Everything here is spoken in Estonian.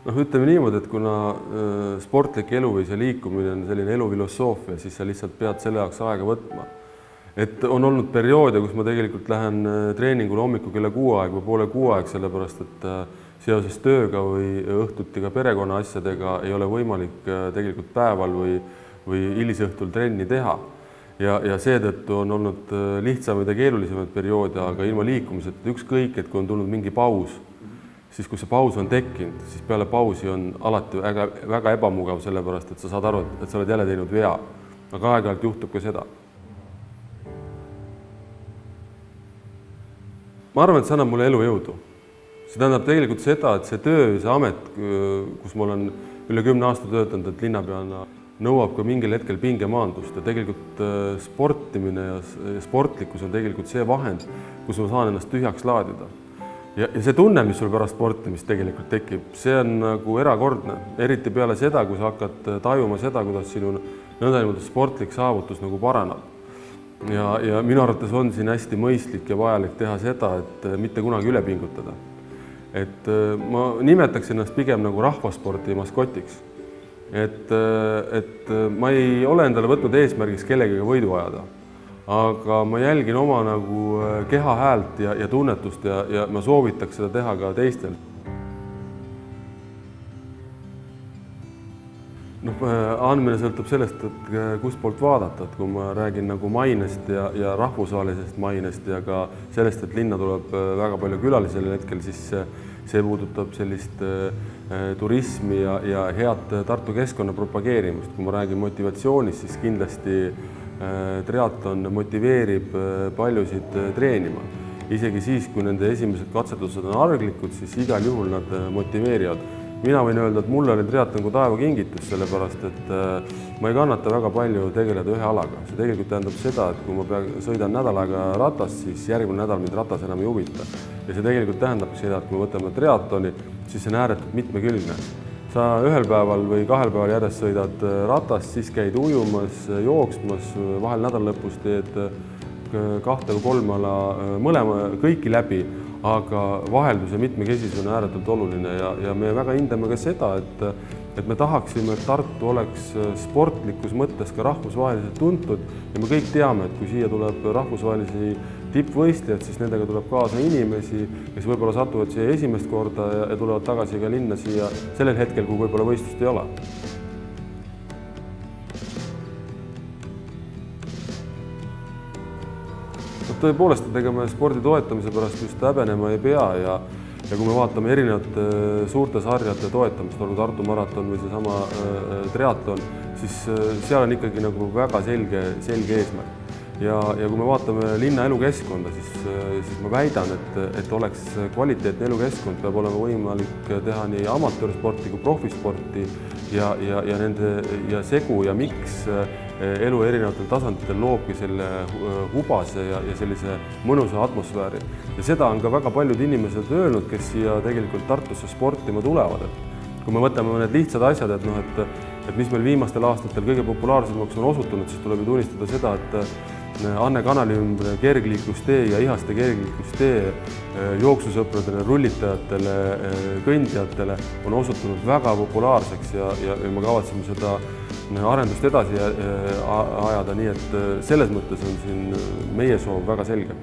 Ütleme niimoodi, et kuna sportlik elu või see liikumine on selline elufilosoofia, siis sa lihtsalt pead selle jaoks aega võtma. Et on olnud perioode, kus ma tegelikult lähen treeningule hommikul kella 6 aeg või poole 6 aeg, sellepärast et seoses tööga või õhtuti ka perekonna asjadega ei ole võimalik tegelikult päeval või hilisõhtul trenni teha. Ja seetõttu on olnud lihtsamaid ja keerulisemaid perioode, aga ilma liikumiseta ükskõik, et kui on tulnud mingi paus, siis kui see paus on tekkinud, siis peale pausi on alati väga ebamugav, sellepärast et sa saad aru, et sa oled jälle teinud vea. Aga aeg-ajalt juhtub ka seda. Ma arvan, et see annab mulle elujõudu. See tähendab tegelikult seda, et see töö, see amet, kus ma olen üle 10 aasta töötanud, et linnapeana nõuab ka mingil hetkel pingemaandust ja tegelikult sportimine ja sportlikkus on tegelikult see vahend, kus ma saan ennast tühjaks laadida. Ja see tunne, mis sul pärast sportimist tegelikult tekib, see on nagu erakordne. Eriti peale seda, kui sa hakkad tajuma seda, kuidas sinu nõndanimetatud sportlik saavutus nagu paraneb. Ja minu arvates on siin hästi mõistlik ja vajalik teha seda, et mitte kunagi üle pingutada. Et ma nimetaks ennast pigem nagu rahvasporti maskotiks. Et ma ei ole endale võtnud eesmärgiks kellegagi võidu ajada. Aga ma jälgin oma nagu keha häält ja tunnetust ja ma soovitaks seda teha ka teistel. Andmine sõltub sellest, et kust poolt vaadata, et kui ma räägin nagu mainest ja rahvusvahelisest mainest ja ka sellest, et linna tuleb väga palju külalisi sellel hetkel, siis see puudutab sellist turismi ja head Tartu keskkonna propageerimist. Kui ma räägin motivatsioonist, siis kindlasti triatlon motiveerib paljusid treenima. Isegi siis, kui nende esimesed katsetused on arglikud, siis igal juhul nad motiveerivad. Mina võin öelda, et mulle oli triatlon nagu taeva kingitus, sellepärast et ma ei kannata väga palju tegeleda ühe alaga. See tegelikult tähendab seda, et kui ma sõidan nädal aega ratast, siis järgmine nädal mind ratas enam ei huvita. Ja see tegelikult tähendab seda, et kui me võtame triatloni, siis see on ääretult mitmekülgne. Sa ühel päeval või 2 päeval järjest sõidad ratast, siis käid ujumas, jooksmas, vahel nädallõpus teed 2 või 3 ala kõiki läbi, aga vaheldus ja mitmekesisus on ääretult oluline ja me väga hindame ka seda, et me tahaksime, et Tartu oleks sportlikus mõttes ka rahvusvaheliselt tuntud ja me kõik teame, et kui siia tuleb rahvusvahelisi tippvõistlejad, siis nendega tuleb kaasa inimesi, kes võib-olla satuvad siia esimest korda ja tulevad tagasi ka linna siia sellel hetkel, kui võib-olla võistlust ei ole. Tõepoolest, et ega me spordi toetamise pärast just häbenema ei pea ja kui me vaatame erinevate suurte sarjade toetamist, olgu Tartu maraton või seesama triatlon, siis seal on ikkagi nagu väga selge eesmärk. Ja kui me vaatame linna elukeskkonda, siis ma väidan, et oleks kvaliteetne elukeskkond, peab olema võimalik teha nii amatöörsporti kui profisporti ja segu ja miks elu erinevatel tasanditel loobki selle hubase ja sellise mõnusa atmosfääri. Ja seda on ka väga paljud inimesed öelnud, kes siia tegelikult Tartusse sportima tulevad. Kui me võtame need lihtsad asjad, et mis meil viimastel aastatel kõige populaarsemaks on osutunud, siis tuleb ju tunnistada seda, et Anne Kanali ümbre kergliiklustee ja Ihaste kergliiklustee jooksusõpradele, rullitajatele, kõndijatele on osutunud väga populaarseks ja me kavatseme seda arendust edasi ajada, nii et selles mõttes on siin meie soov väga selge.